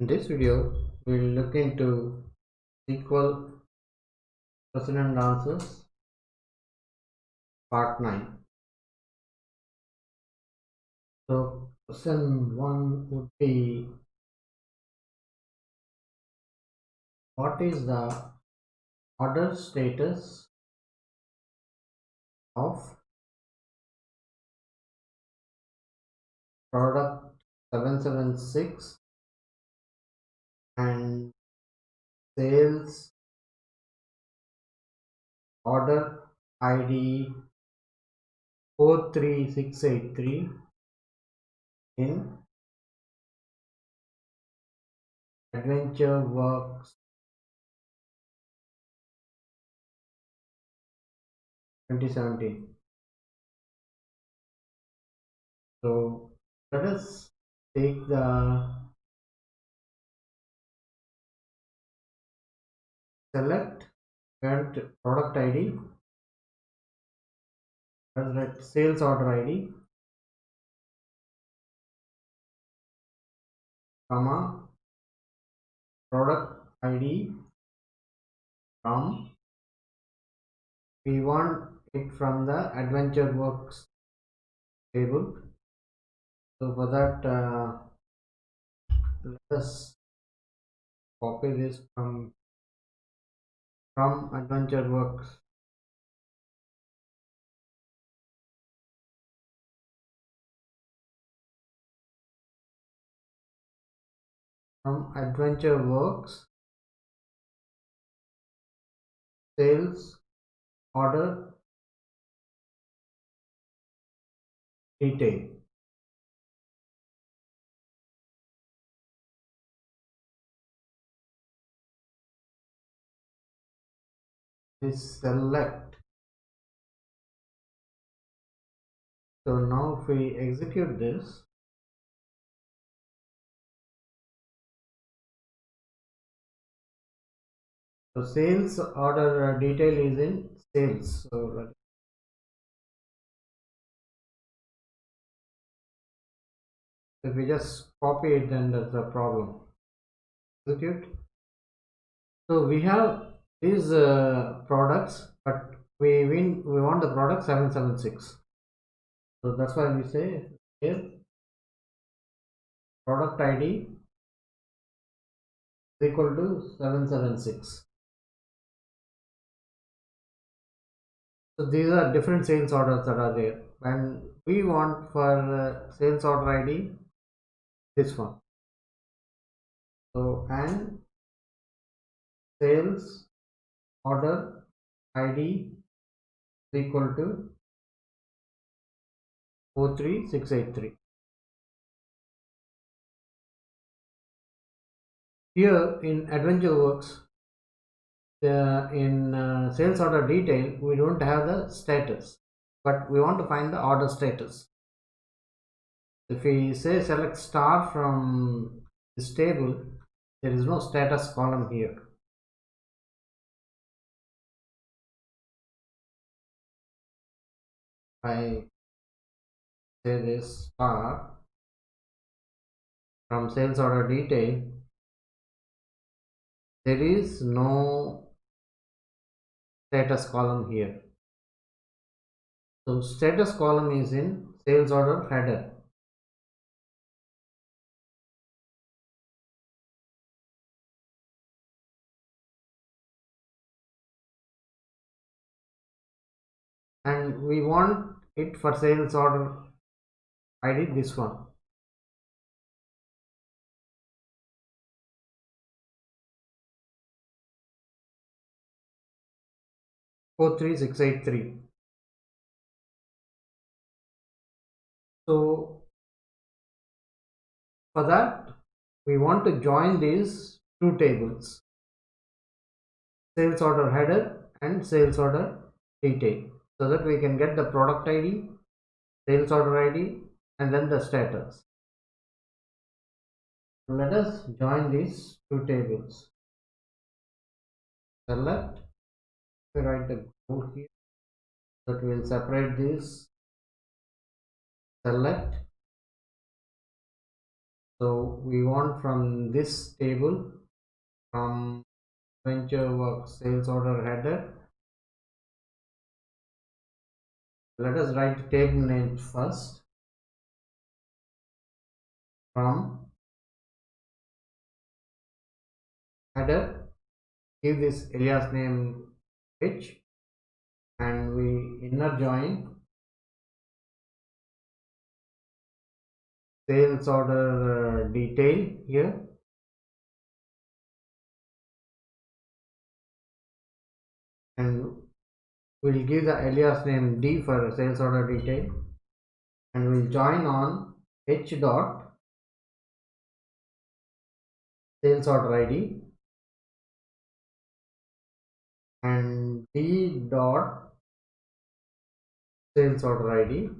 In this video, we will look into SQL question and answers part 9. So question 1 would be, what is the order status of product 776 and sales order ID 43683 in Adventure Works 2017. So let us take the select current product ID, sales order ID, comma product ID from, we want it from the Adventure Works table. So for that, let us copy this from Adventure Works. From Adventure Works sales order detail. Is select. So now if we execute this, so sales order detail is in sales. So if we just copy it, then that's a problem. Execute. So we have these products, but we want the product 776. So that's why we say here product ID is equal to 776. So these are different sales orders that are there, and we want for sales order ID this one. So and sales order ID is equal to 43683. Here in Adventure Works, in sales order detail, we don't have the status, but we want to find the order status. If we say select star from this table, there is no status column here. I say this star from sales order detail, there is no status column here. So status column is in sales order header. And we want it for sales order ID, this one. Four three six eight three. So for that, we want to join these two tables, sales order header and sales order detail, so that we can get the product ID, sales order ID, and then the status. Let us join these two tables. Select, we write the code here, that will separate this. Select So we want from this table, from venture work sales order header, let us write the table name first. From header, give this alias name H, and we inner join sales order detail here, and we'll give the alias name D for sales order detail, and we'll join on H dot sales order ID and D dot sales order ID,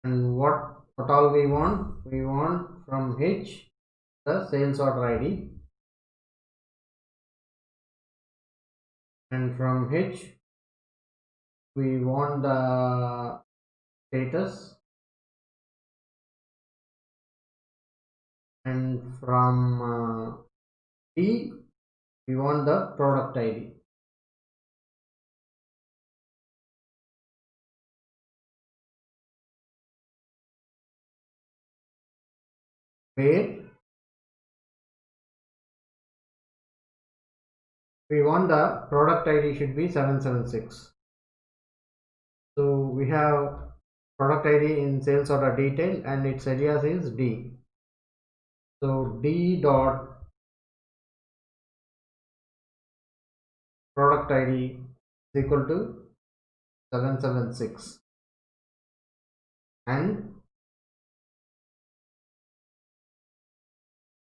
and what all we want from H the sales order ID, and from H we want the status, and from D we want the product ID. Where we want the product ID should be 776. So we have product ID in sales order detail and its alias is D. So D dot product ID is equal to 776, and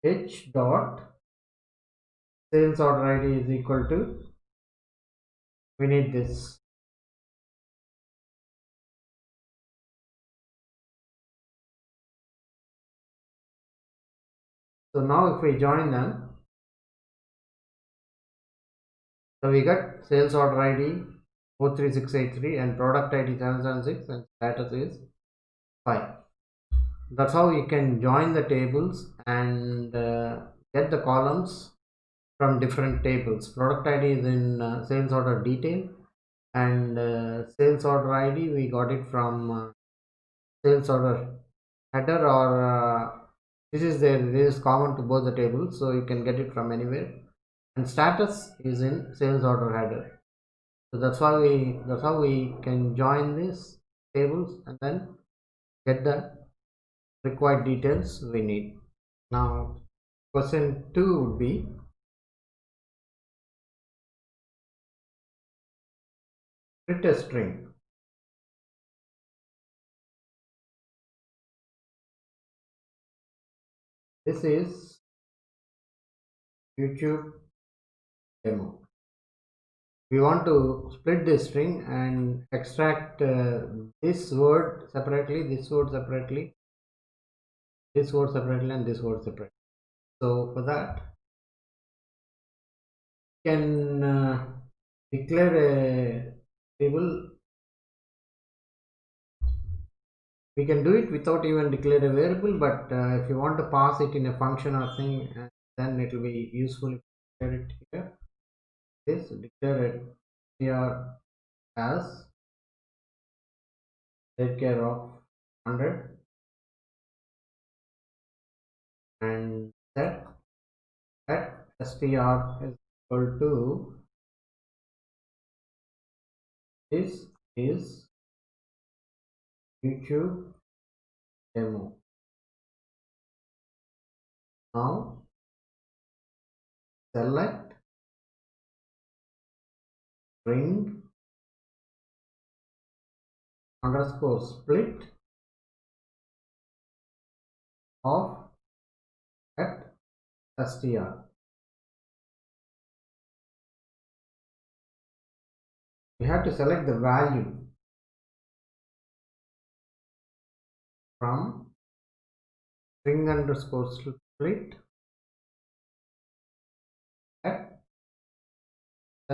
H dot sales order ID is equal to, we need this. So now if we join them, so we got sales order ID 43683 and product ID 776 and status is 5. That's how you can join the tables and get the columns from different tables. Product ID is in sales order detail, and sales order ID we got it from sales order header, or this is common to both the tables, so you can get it from anywhere, and status is in sales order header. So that's how we can join these tables and then get the required details we need. Now question 2 would be, print a string. This is YouTube demo. We want to split this string and extract this word separately, this word separately, this word separately, and this word separately. So for that, you can declare a table. We can do it without even declare a variable, but if you want to pass it in a function or thing, then it will be useful if you declare it here. This declare it here as take care of 100 and set at str is equal to, this is YouTube demo. Now select string underscore split of at str. We have to select the value from string underscore split at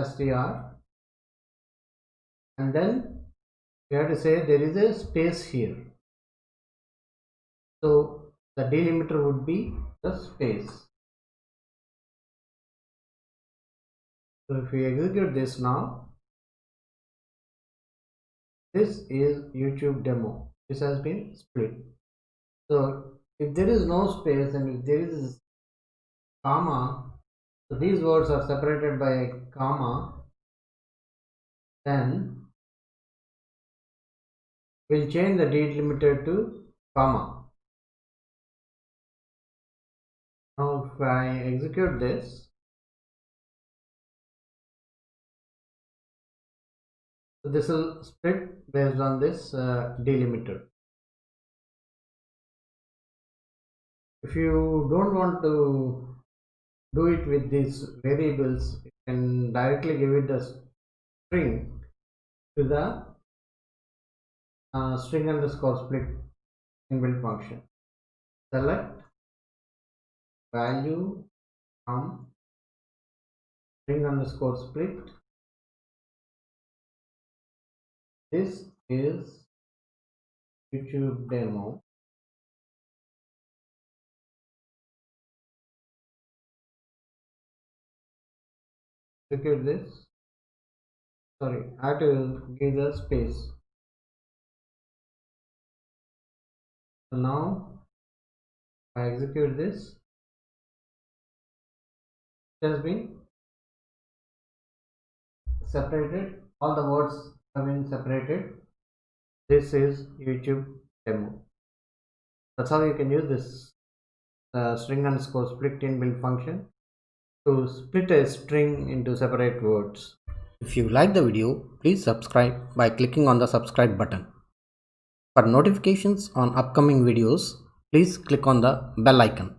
str, and then we have to say there is a space here. So the delimiter would be the space. So if we execute this now, this is YouTube demo. This has been split. So if there is no space and if there is comma, so these words are separated by a comma, then we'll change the delimiter to comma. Now if I execute this, so this will split based on this delimiter. If you don't want to do it with these variables, you can directly give it the string to the string underscore split inbuilt function. Select value from string underscore split. This is YouTube demo. Look at this. Sorry, I have to give the space. So now I execute this. It has been separated. All the words have been separated. This is YouTube demo. That's how you can use this string underscore split inbuilt function to split a string into separate words. If you like the video, please subscribe by clicking on the subscribe button. For notifications on upcoming videos, please click on the bell icon.